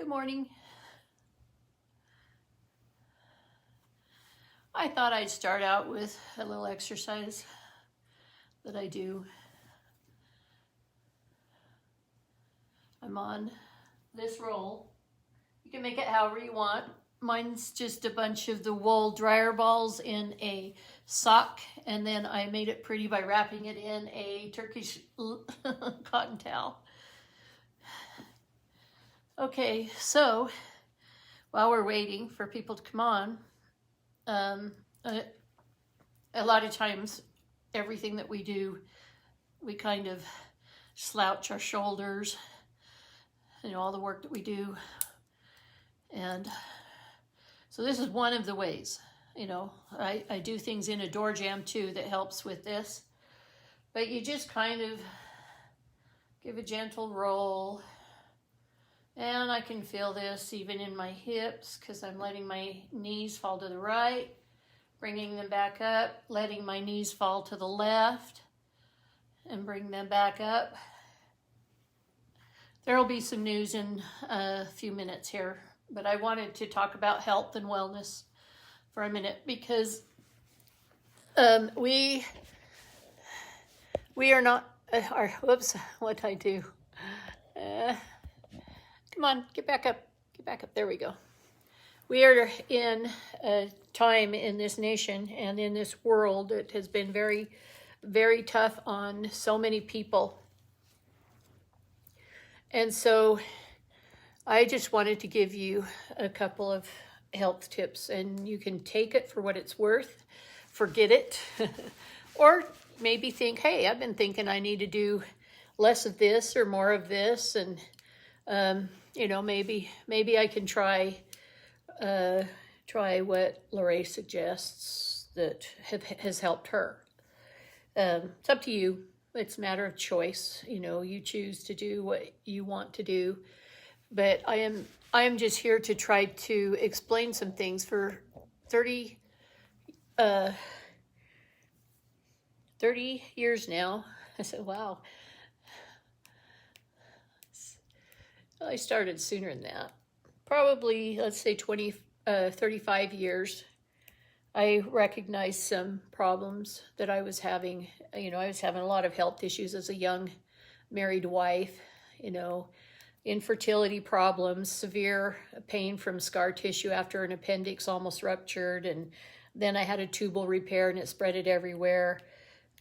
Good morning. I thought I'd start out with a little exercise that I do. I'm on this roll. You can make it however you want. Mine's just a bunch of the wool dryer balls in a sock, and then I made it pretty by wrapping it in a Turkish cotton towel. Okay, so while we're waiting for people to come on, a lot of times everything that we do, we kind of slouch our shoulders, all the work that we do. And so this is one of the ways, I do things in a door jamb too that helps with this. But you just kind of give a gentle roll. And I can feel this even in my hips because I'm letting my knees fall to the right, bringing them back up, letting my knees fall to the left, and bring them back up. There will be some news in a few minutes here, but I wanted to talk about health and wellness for a minute because we are not, whoops, what'd I do? Come on, get back up, there we go. We are in a time in this nation and in this world that has been very, very tough on so many people. And so I just wanted to give you a couple of health tips, and you can take it for what it's worth, forget it, or maybe think, hey, I've been thinking I need to do less of this or more of this, and maybe I can try what Lorraine suggests that has helped her. It's up to you. It's a matter of choice. You choose to do what you want to do. But I am just here to try to explain some things. For 30 years now. I said, wow. I started sooner than that. Probably, let's say 35 years. I recognized some problems that I was having. I was having a lot of health issues as a young married wife, infertility problems, severe pain from scar tissue after an appendix almost ruptured. And then I had a tubal repair and it spread it everywhere.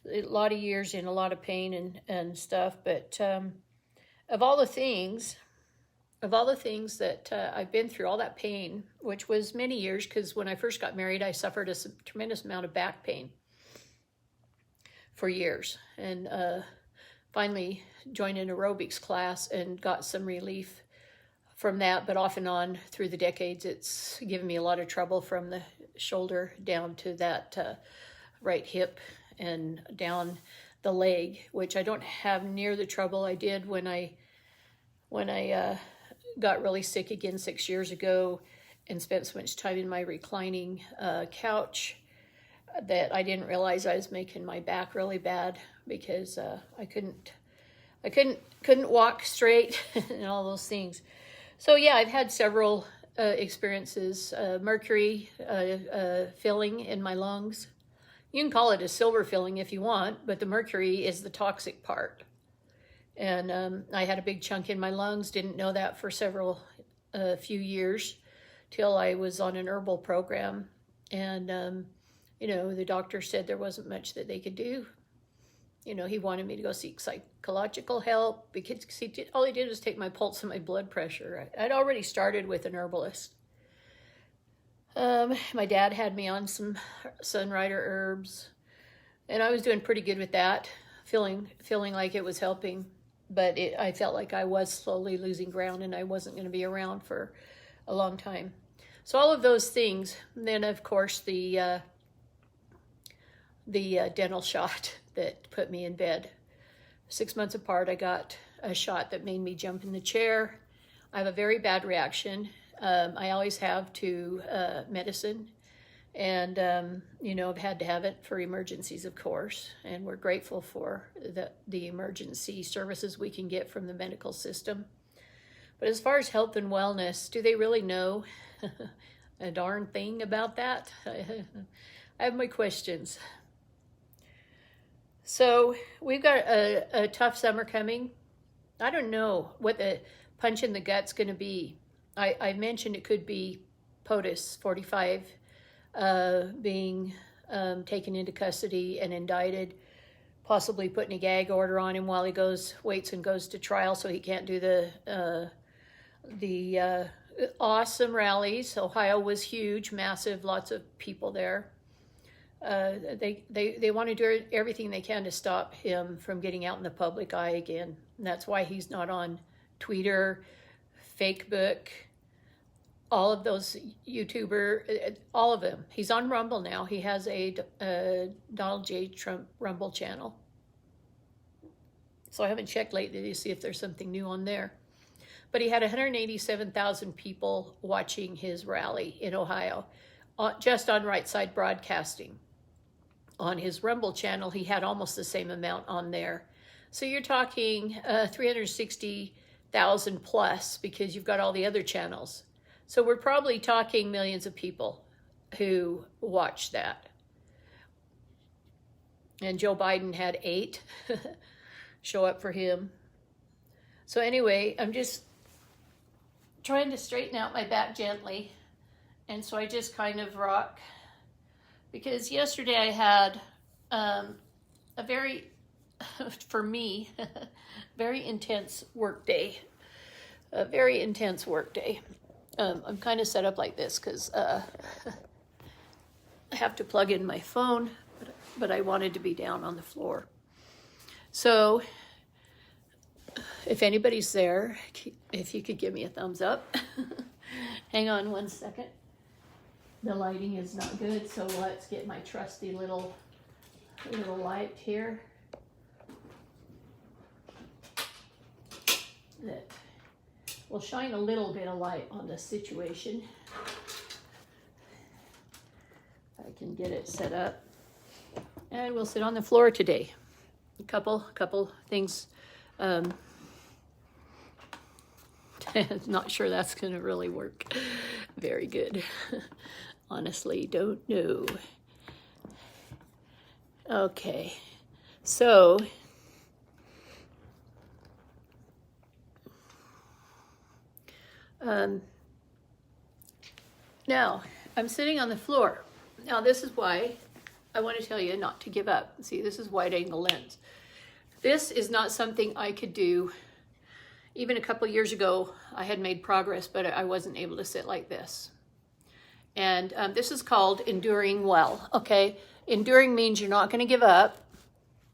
A lot of years in a lot of pain and stuff. But of all the things that I've been through, all that pain, which was many years, because when I first got married, I suffered a tremendous amount of back pain for years. And finally joined an aerobics class and got some relief from that. But off and on through the decades, it's given me a lot of trouble from the shoulder down to that right hip and down the leg, which I don't have near the trouble I did when I got really sick again 6 years ago and spent so much time in my reclining couch that I didn't realize I was making my back really bad because I couldn't walk straight and all those things. So yeah, I've had several experiences. Mercury filling in my lungs. You can call it a silver filling if you want, but the mercury is the toxic part. And I had a big chunk in my lungs, didn't know that for few years till I was on an herbal program. And, the doctor said there wasn't much that they could do. He wanted me to go seek psychological help because all he did was take my pulse and my blood pressure. I'd already started with an herbalist. My dad had me on some Sunrider herbs, and I was doing pretty good with that, feeling like it was helping. But I felt like I was slowly losing ground and I wasn't going to be around for a long time. So all of those things. And then, of course, the dental shot that put me in bed. 6 months apart, I got a shot that made me jump in the chair. I have a very bad reaction. I always have to medicine. And, I've had to have it for emergencies, of course, and we're grateful for the emergency services we can get from the medical system. But as far as health and wellness, do they really know a darn thing about that? I have my questions. So we've got a tough summer coming. I don't know what the punch in the gut's going to be. I mentioned it could be POTUS 45 being taken into custody and indicted, possibly putting a gag order on him while he waits and goes to trial, so he can't do the awesome rallies. Ohio was huge, massive, lots of people there. They want to do everything they can to stop him from getting out in the public eye again. And that's why he's not on Twitter, Facebook, all of those YouTuber, all of them. He's on Rumble now. He has a Donald J. Trump Rumble channel. So I haven't checked lately to see if there's something new on there. But he had 187,000 people watching his rally in Ohio, just on Right Side Broadcasting. On his Rumble channel, he had almost the same amount on there. So you're talking 360,000 plus, because you've got all the other channels. So we're probably talking millions of people who watched that. And Joe Biden had 8 show up for him. So anyway, I'm just trying to straighten out my back gently. And so I just kind of rock. Because yesterday I had a very, for me, very intense work day. A very intense work day. I'm kind of set up like this because I have to plug in my phone, but I wanted to be down on the floor. So if anybody's there, if you could give me a thumbs up. Hang on one second. The lighting is not good, so let's get my trusty little light here. That will shine a little bit of light on the situation. I can get it set up. And we'll sit on the floor today. A couple things. Not sure that's going to really work very good. Honestly, don't know. Okay, so now I'm sitting on the floor. Now this is why I want to tell you not to give up. See, this is wide angle lens. This is not something I could do. Even a couple years ago, I had made progress, but I wasn't able to sit like this. And this is called enduring well, okay? Enduring means you're not going to give up.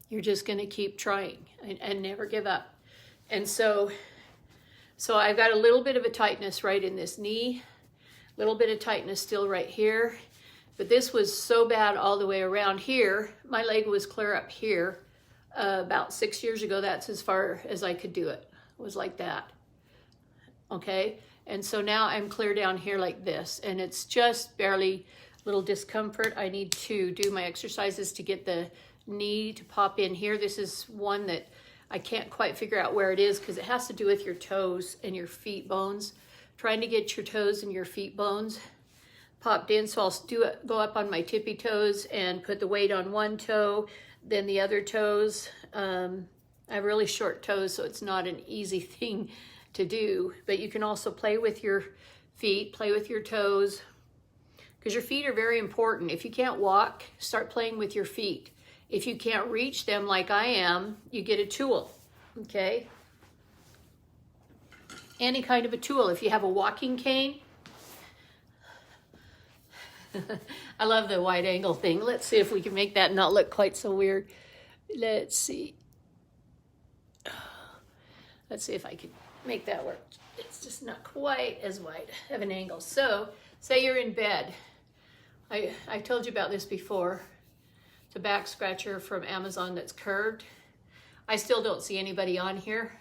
You're just going to keep trying and never give up. And so I've got a little bit of a tightness right in this knee, a little bit of tightness still right here. But this was so bad all the way around here. My leg was clear up here. About 6 years ago, that's as far as I could do it. It was like that. Okay? And so now I'm clear down here like this. And it's just barely a little discomfort. I need to do my exercises to get the knee to pop in here. This is one that I can't quite figure out where it is because it has to do with your toes and your feet bones. Trying to get your toes and your feet bones popped in. So I'll go up on my tippy toes and put the weight on one toe, then the other toes. I have really short toes, so it's not an easy thing to do. But you can also play with your feet, play with your toes, because your feet are very important. If you can't walk, start playing with your feet. If you can't reach them like I am, you get a tool, okay? Any kind of a tool. If you have a walking cane, I love the wide angle thing. Let's see if we can make that not look quite so weird. Let's see. Let's see if I can make that work. It's just not quite as wide of an angle. So, say you're in bed. I told you about this before. It's a back scratcher from Amazon that's curved. I still don't see anybody on here.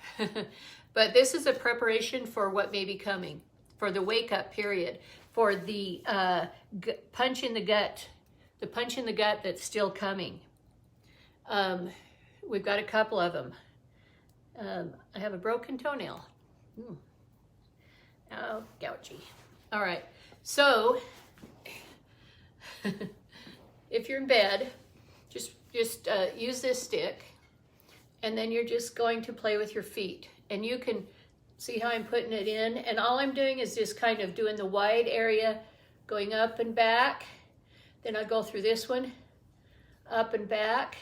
But this is a preparation for what may be coming, for the wake up period, for the punch in the gut, that's still coming. We've got a couple of them. I have a broken toenail. Oh, gouchy. All right, so if you're in bed, just use this stick, and then you're just going to play with your feet. And you can see how I'm putting it in, and all I'm doing is just kind of doing the wide area, going up and back. Then I go through this one, up and back,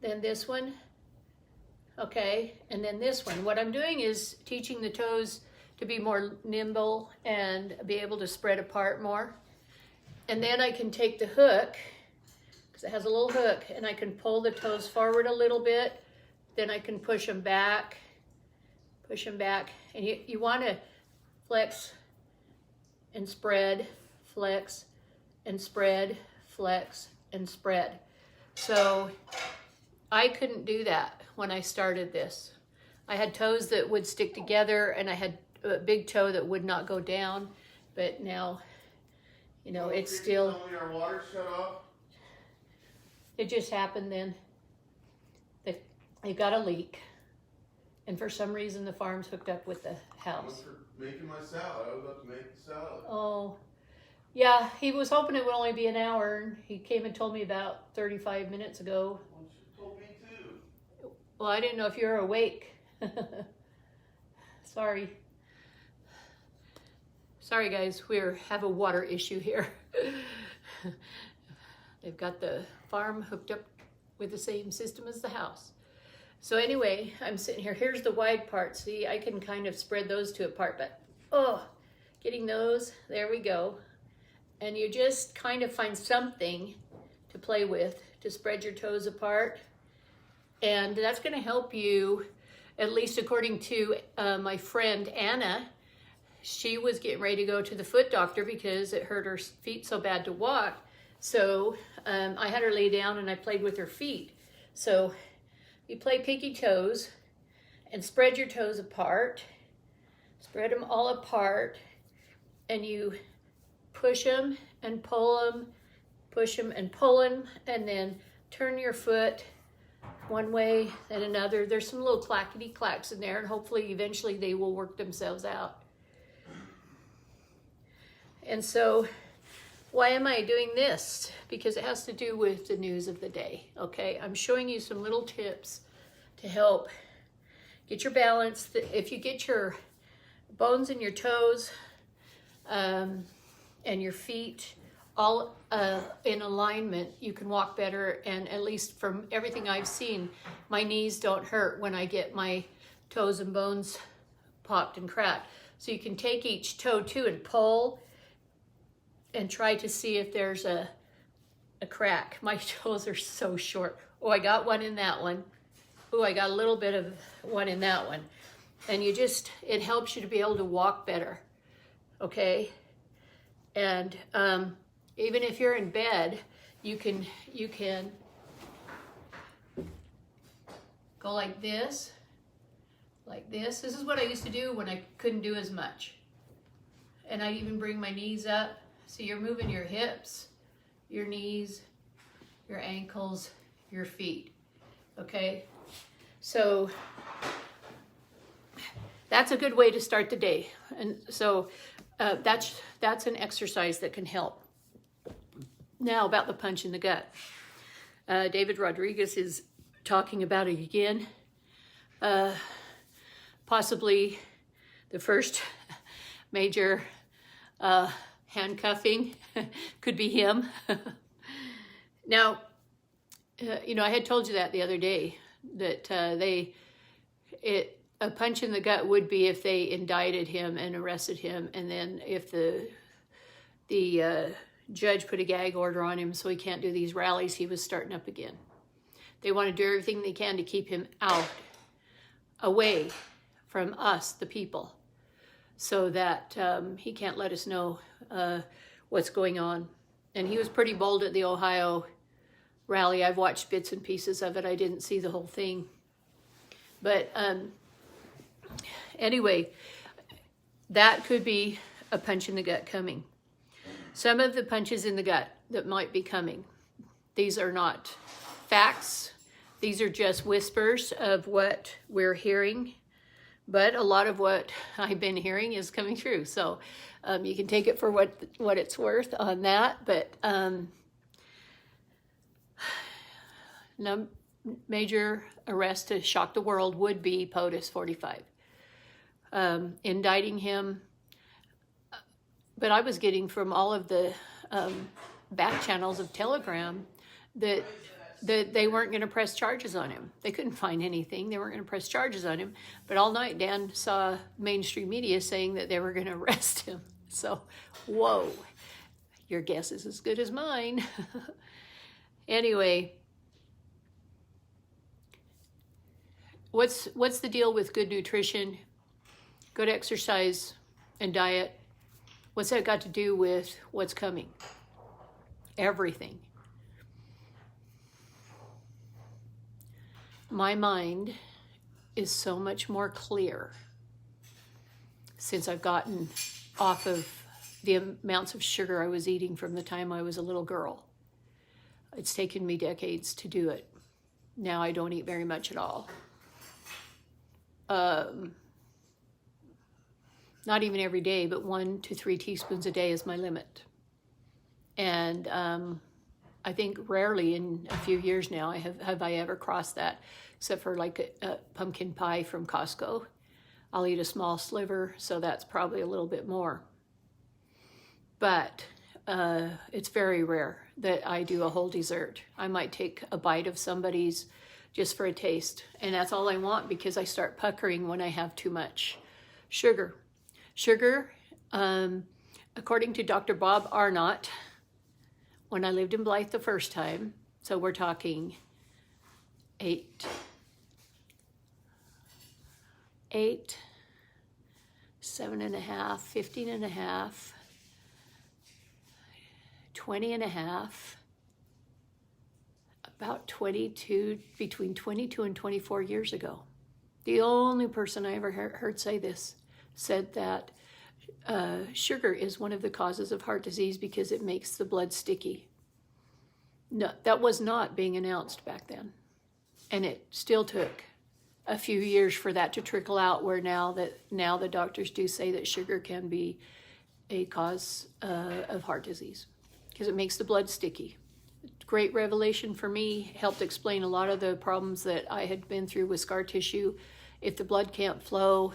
then this one, okay, and then this one. What I'm doing is teaching the toes to be more nimble and be able to spread apart more. And then I can take the hook, because it has a little hook, and I can pull the toes forward a little bit. Then I can push them back, and you want to flex and spread, flex and spread, flex and spread. So I couldn't do that when I started this. I had toes that would stick together, and I had a big toe that would not go down, but now, you know, it's still... Tell me our water shut off? It just happened then. They got a leak, and for some reason the farm's hooked up with the house. For making my salad. I was about to make the salad. Oh, yeah, he was hoping it would only be an hour, and he came and told me about 35 minutes ago. Well, she told me too. Well, I didn't know if you were awake. Sorry. Sorry, guys, we have a water issue here. They've got the farm hooked up with the same system as the house. So anyway, I'm sitting here. Here's the wide part. See, I can kind of spread those two apart, but getting those, there we go. And you just kind of find something to play with to spread your toes apart. And that's going to help you, at least according to my friend Anna. She was getting ready to go to the foot doctor because it hurt her feet so bad to walk. So I had her lay down and I played with her feet. So you play pinky toes and spread your toes apart. Spread them all apart, and you push them and pull them, push them and pull them, and then turn your foot one way and another. There's some little clackety clacks in there, and hopefully eventually they will work themselves out. And so why am I doing this? Because it has to do with the news of the day, okay? I'm showing you some little tips to help get your balance. If you get your bones in your toes and your feet all in alignment, you can walk better. And at least from everything I've seen, my knees don't hurt when I get my toes and bones popped and cracked. So you can take each toe too and pull and try to see if there's a crack. My toes are so short. Oh, I got one in that one. Oh, I got a little bit of one in that one. And you just, it helps you to be able to walk better, okay? And even if you're in bed, you can go like this, like this. This is what I used to do when I couldn't do as much. And I even bring my knees up. So you're moving your hips, your knees, your ankles, your feet, okay? So that's a good way to start the day. And so that's an exercise that can help. Now about the punch in the gut. David Rodriguez is talking about it again. Possibly the first major handcuffing could be him. Now, you know, I had told you that the other day, that a punch in the gut would be if they indicted him and arrested him, and then if the judge put a gag order on him so he can't do these rallies he was starting up again. They want to do everything they can to keep him out, away from us, the people, so that he can't let us know what's going on. And he was pretty bold at the Ohio rally. I've watched bits and pieces of it. I didn't see the whole thing. But anyway, that could be a punch in the gut coming. Some of the punches in the gut that might be coming, these are not facts. These are just whispers of what we're hearing. But a lot of what I've been hearing is coming true. So you can take it for what it's worth on that. But no major arrest to shock the world would be POTUS 45. Indicting him. But I was getting from all of the back channels of Telegram that they weren't going to press charges on him. They couldn't find anything. They weren't going to press charges on him. But all night, Dan saw mainstream media saying that they were going to arrest him. So, whoa, your guess is as good as mine. Anyway, what's the deal with good nutrition, good exercise, and diet? What's that got to do with what's coming? Everything. My mind is so much more clear since I've gotten off of the amounts of sugar I was eating from the time I was a little girl. It's taken me decades to do it. Now I don't eat very much at all. Not even every day, but 1 to 3 teaspoons a day is my limit. And I think rarely in a few years now have I ever crossed that, except for like a pumpkin pie from Costco. I'll eat a small sliver, so that's probably a little bit more. But it's very rare that I do a whole dessert. I might take a bite of somebody's just for a taste, and that's all I want because I start puckering when I have too much sugar. Sugar, according to Dr. Bob Arnott, when I lived in Blythe the first time, so we're talking 8, 7.5, 15.5, 20.5, about 22, between 22 and 24 years ago. The only person I ever heard say this said that sugar is one of the causes of heart disease because it makes the blood sticky. No, that was not being announced back then. And it still took a few years for that to trickle out, where now the doctors do say that sugar can be a cause of heart disease because it makes the blood sticky. Great revelation for me, helped explain a lot of the problems that I had been through with scar tissue. If the blood can't flow,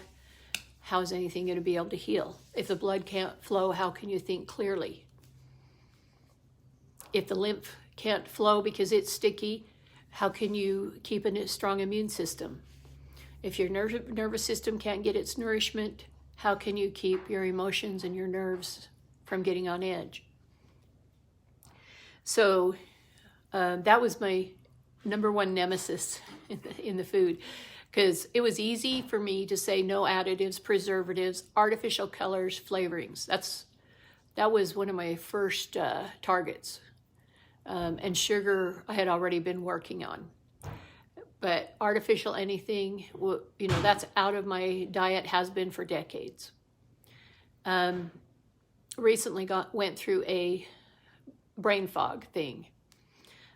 how is anything going to be able to heal? If the blood can't flow, how can you think clearly? If the lymph can't flow because it's sticky, how can you keep a strong immune system? If your nervous system can't get its nourishment, how can you keep your emotions and your nerves from getting on edge? So that was my number one nemesis in the food, because it was easy for me to say no additives, preservatives, artificial colors, flavorings. That was one of my first targets. And sugar I had already been working on. But artificial anything, that's out of my diet, has been for decades. Recently went through a brain fog thing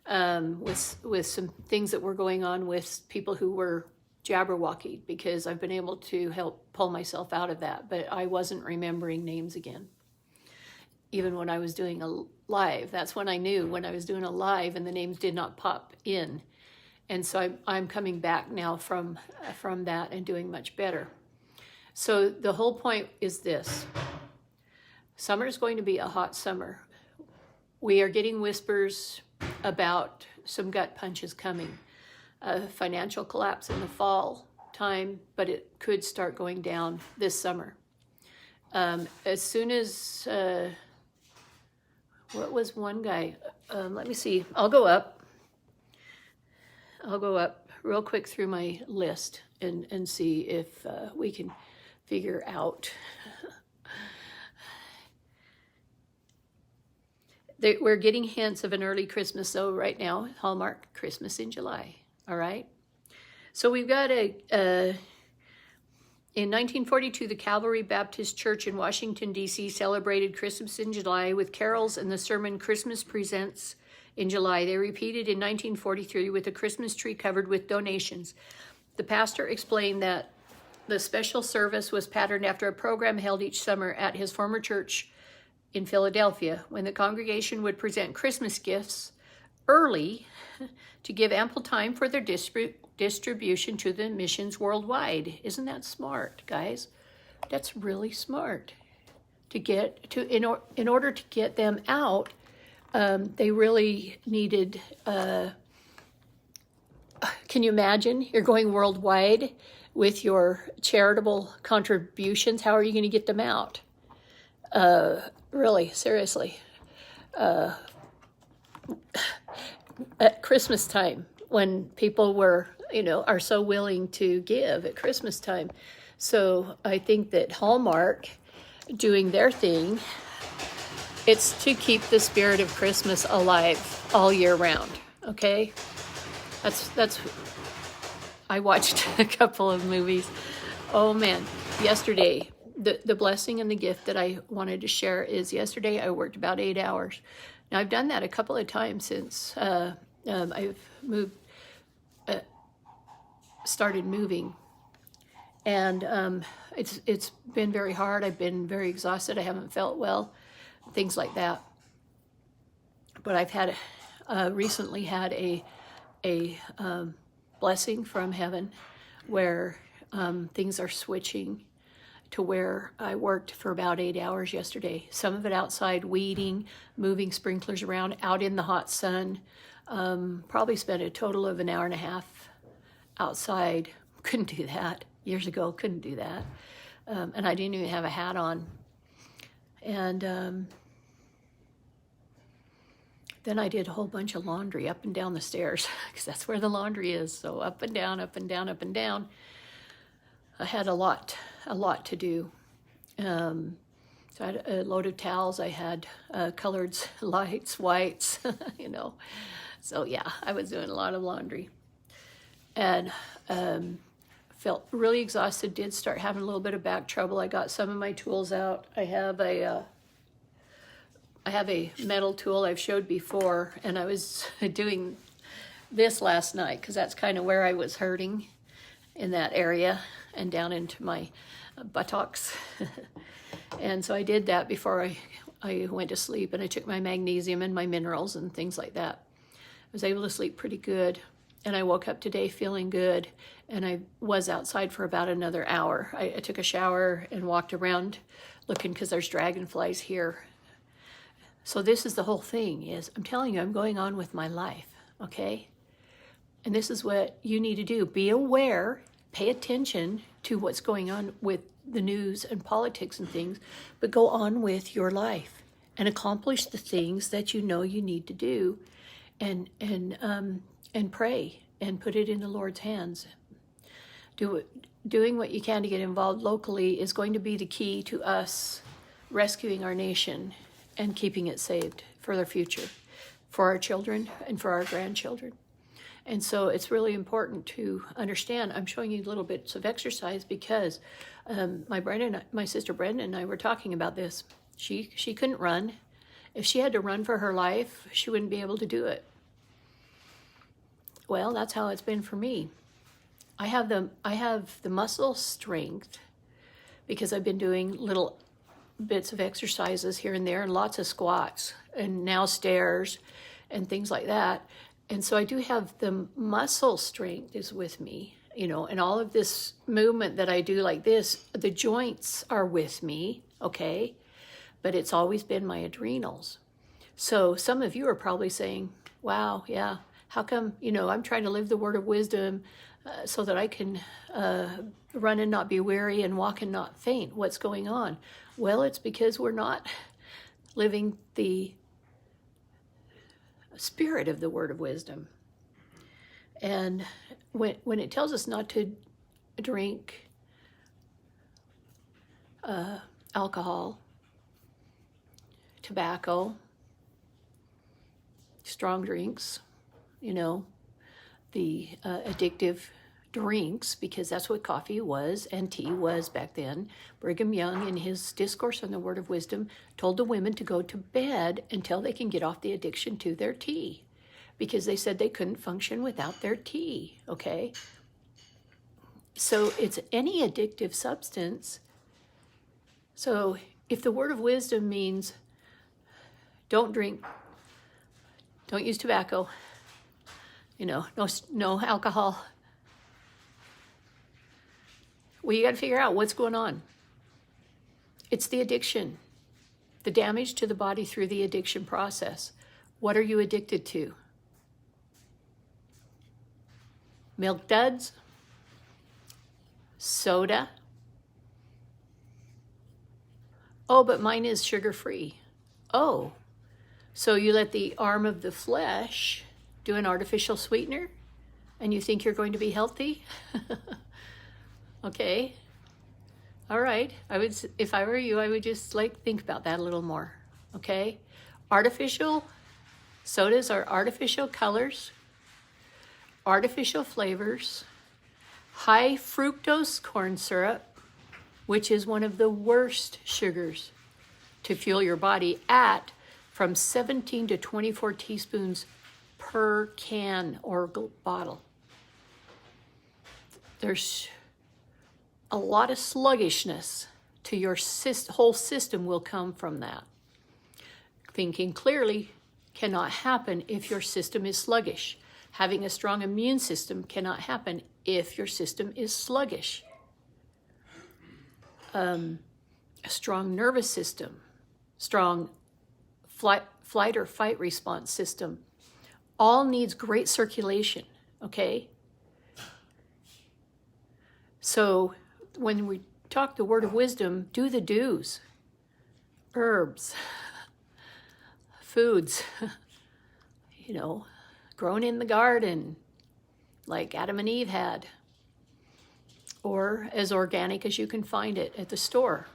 with some things that were going on with people who were jabberwocky, because I've been able to help pull myself out of that, but I wasn't remembering names again. Even when I was doing a live, that's when I knew, when I was doing a live and the names did not pop in. And so I'm coming back now from that and doing much better. So the whole point is this. Summer is going to be a hot summer. We are getting whispers about some gut punches coming. A financial collapse in the fall time, but it could start going down this summer. As soon as, what was one guy? Let me see. I'll go up real quick through my list and see if we can figure out. We're getting hints of an early Christmas, though, right now. Hallmark, Christmas in July. All right. So we've got in 1942, the Calvary Baptist Church in Washington, D.C. celebrated Christmas in July with carols and the sermon Christmas Presents in July. They repeated in 1943 with a Christmas tree covered with donations. The pastor explained that The special service was patterned after a program held each summer at his former church in Philadelphia, when the congregation would present Christmas gifts early to give ample time for their distribution to the missions worldwide. Isn't that smart, guys? That's really smart. In order to get them out, they really needed. Can you imagine? You're going worldwide with your charitable contributions. How are you going to get them out? Really, seriously. At Christmas time, when people are so willing to give at Christmas time. So I think that Hallmark doing their thing, it's to keep the spirit of Christmas alive all year round. Okay? That's I watched a couple of movies. Oh man, yesterday, the blessing and the gift that I wanted to share is yesterday I worked about 8 hours. Now I've done that a couple of times since I've started moving, and it's been very hard. I've been very exhausted. I haven't felt well, things like that. But I've had recently had a blessing from heaven where things are switching to where I worked for about 8 hours yesterday. Some of it outside weeding, moving sprinklers around, out in the hot sun. Probably spent a total of an hour and a half outside. Couldn't do that. Years ago, couldn't do that. And I didn't even have a hat on. And then I did a whole bunch of laundry up and down the stairs, because that's where the laundry is. So up and down, up and down, up and down. I had a lot to do. So I had a load of towels. I had colored lights, whites, So yeah, I was doing a lot of laundry. And felt really exhausted, did start having a little bit of back trouble. I got some of my tools out. I have a metal tool I've showed before, and I was doing this last night because that's kind of where I was hurting, in that area and down into my buttocks. And so I did that before I went to sleep, and I took my magnesium and my minerals and things like that. I was able to sleep pretty good, and I woke up today feeling good, and I was outside for about another hour. I took a shower and walked around looking, because there's dragonflies here. So this is the whole thing, is I'm telling you, I'm going on with my life, okay? And this is what you need to do. Be aware, pay attention to what's going on with the news and politics and things, but go on with your life and accomplish the things that you know you need to do, and pray and put it in the Lord's hands. Doing what you can to get involved locally is going to be the key to us rescuing our nation and keeping it saved for the future, for our children and for our grandchildren. And so it's really important to understand. I'm showing you little bits of exercise because my sister Brenda and I were talking about this. She couldn't run. If she had to run for her life, she wouldn't be able to do it. Well, that's how it's been for me. I have the muscle strength because I've been doing little bits of exercises here and there, and lots of squats, and now stairs and things like that. And so I do have the muscle strength is with me, and all of this movement that I do like this, the joints are with me, okay? But it's always been my adrenals. So some of you are probably saying, wow, yeah, how come, I'm trying to live the word of wisdom so that I can run and not be weary and walk and not faint. What's going on? Well, it's because we're not living the spirit of the word of wisdom. And when it tells us not to drink alcohol, tobacco, strong drinks, the addictive drinks, because that's what coffee was and tea was back then. Brigham Young, in his discourse on the word of wisdom, told the women to go to bed until they can get off the addiction to their tea, because they said they couldn't function without their tea, okay? So it's any addictive substance. So if the word of wisdom means don't drink, don't use tobacco, no alcohol, well, you got to figure out what's going on. It's the addiction, the damage to the body through the addiction process. What are you addicted to? Milk duds? Soda? Oh, but mine is sugar-free. Oh, so you let the arm of the flesh do an artificial sweetener and you think you're going to be healthy? Okay. All right. If I were you, I would just think about that a little more. Okay. Artificial sodas are artificial colors, artificial flavors, high fructose corn syrup, which is one of the worst sugars to fuel your body at from 17 to 24 teaspoons per can or bottle. There's a lot of sluggishness to your whole system will come from that. Thinking clearly cannot happen if your system is sluggish. Having a strong immune system cannot happen if your system is sluggish. A strong nervous system, strong flight or fight response system, all needs great circulation, okay? So when we talk the word of wisdom, do the do's. Herbs, foods, grown in the garden, like Adam and Eve had, or as organic as you can find it at the store.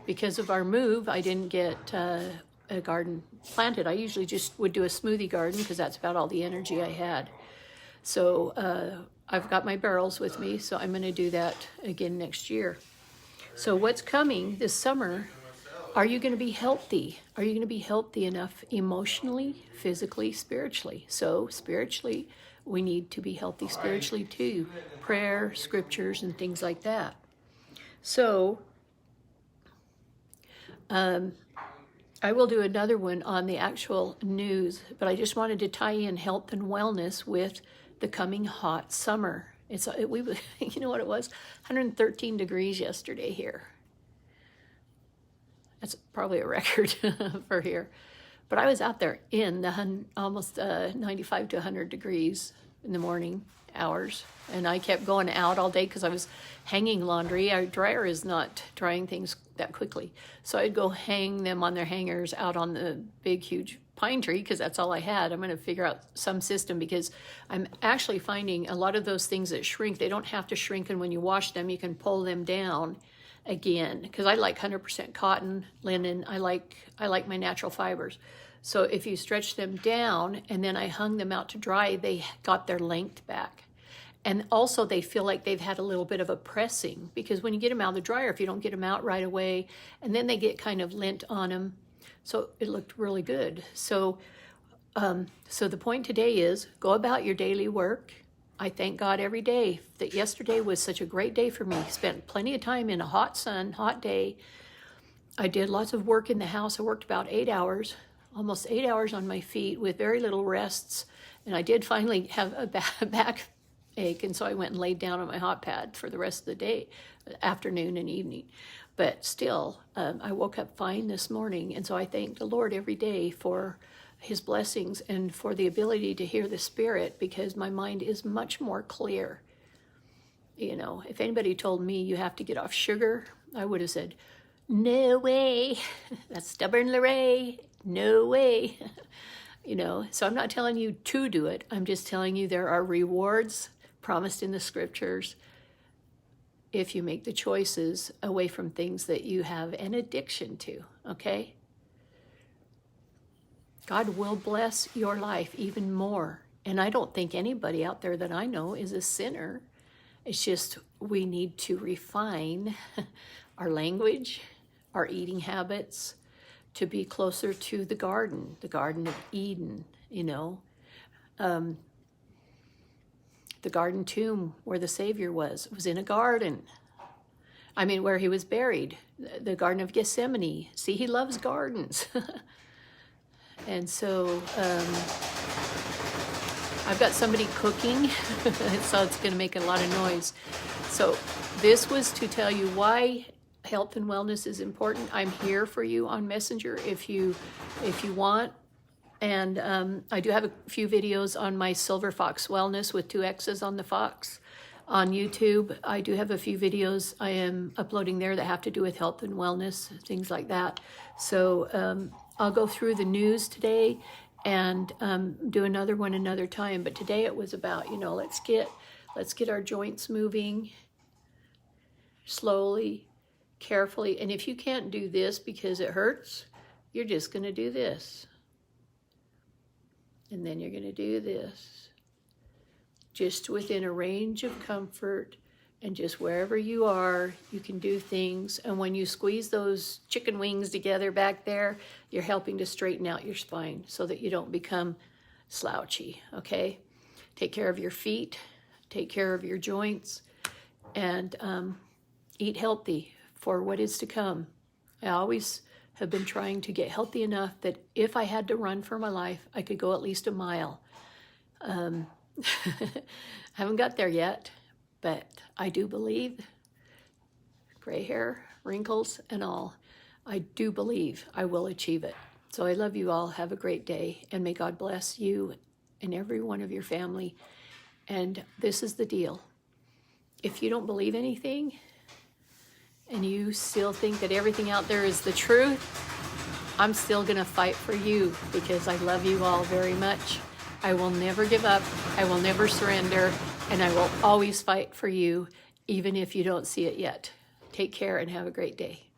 Because of our move, I didn't get a garden planted. I usually just would do a smoothie garden because that's about all the energy I had. So I've got my barrels with me, so I'm going to do that again next year. So what's coming this summer? Are you going to be healthy? Are you going to be healthy enough emotionally, physically, spiritually? So spiritually, we need to be healthy spiritually too. Prayer, scriptures, and things like that. So I will do another one on the actual news, but I just wanted to tie in health and wellness with the coming hot summer. You know what it was? 113 degrees yesterday here. That's probably a record for here. But I was out there in the almost 95 to 100 degrees in the morning hours. And I kept going out all day because I was hanging laundry. Our dryer is not drying things that quickly. So I'd go hang them on their hangers out on the big, huge pine tree because that's all I had. I'm going to figure out some system because I'm actually finding a lot of those things that shrink, they don't have to shrink, and when you wash them, you can pull them down again because I like 100% cotton, linen. I like my natural fibers. So if you stretch them down and then I hung them out to dry, they got their length back. And also they feel like they've had a little bit of a pressing because when you get them out of the dryer, if you don't get them out right away, and then they get kind of lint on them. So it looked really good. So the point today is go about your daily work. I thank God every day that yesterday was such a great day for me. Spent plenty of time in a hot sun, hot day. I did lots of work in the house. I worked about 8 hours, almost 8 hours on my feet with very little rests. And I did finally have a back ache, and so I went and laid down on my hot pad for the rest of the day, afternoon and evening. But still, I woke up fine this morning, and so I thank the Lord every day for his blessings and for the ability to hear the Spirit because my mind is much more clear. If anybody told me you have to get off sugar, I would have said, no way, that's stubborn Lorraine, no way. So I'm not telling you to do it. I'm just telling you there are rewards promised in the scriptures if you make the choices away from things that you have an addiction to, okay? God will bless your life even more. And I don't think anybody out there that I know is a sinner. It's just we need to refine our language, our eating habits, to be closer to the Garden of Eden, The garden tomb where the Savior was in a garden. I mean, where he was buried, the Garden of Gethsemane. See, he loves gardens. And so I've got somebody cooking, so it's going to make a lot of noise. So this was to tell you why health and wellness is important. I'm here for you on Messenger if you want. And I do have a few videos on my Silver Fox Wellness with 2 X's on the fox on YouTube. I do have a few videos I am uploading there that have to do with health and wellness, things like that. So I'll go through the news today and do another one another time. But today it was about, let's get our joints moving slowly, carefully. And if you can't do this because it hurts, you're just going to do this. And then you're going to do this. Just within a range of comfort, and just wherever you are, you can do things. And when you squeeze those chicken wings together back there, you're helping to straighten out your spine so that you don't become slouchy, okay? Take care of your feet, take care of your joints, and eat healthy for what is to come. I always have been trying to get healthy enough that if I had to run for my life, I could go at least a mile. I haven't got there yet, but I do believe, gray hair, wrinkles, and all, I do believe I will achieve it. So I love you all. Have a great day, and may God bless you and every one of your family. And this is the deal. If you don't believe anything, and you still think that everything out there is the truth, I'm still going to fight for you because I love you all very much. I will never give up. I will never surrender. And I will always fight for you, even if you don't see it yet. Take care and have a great day.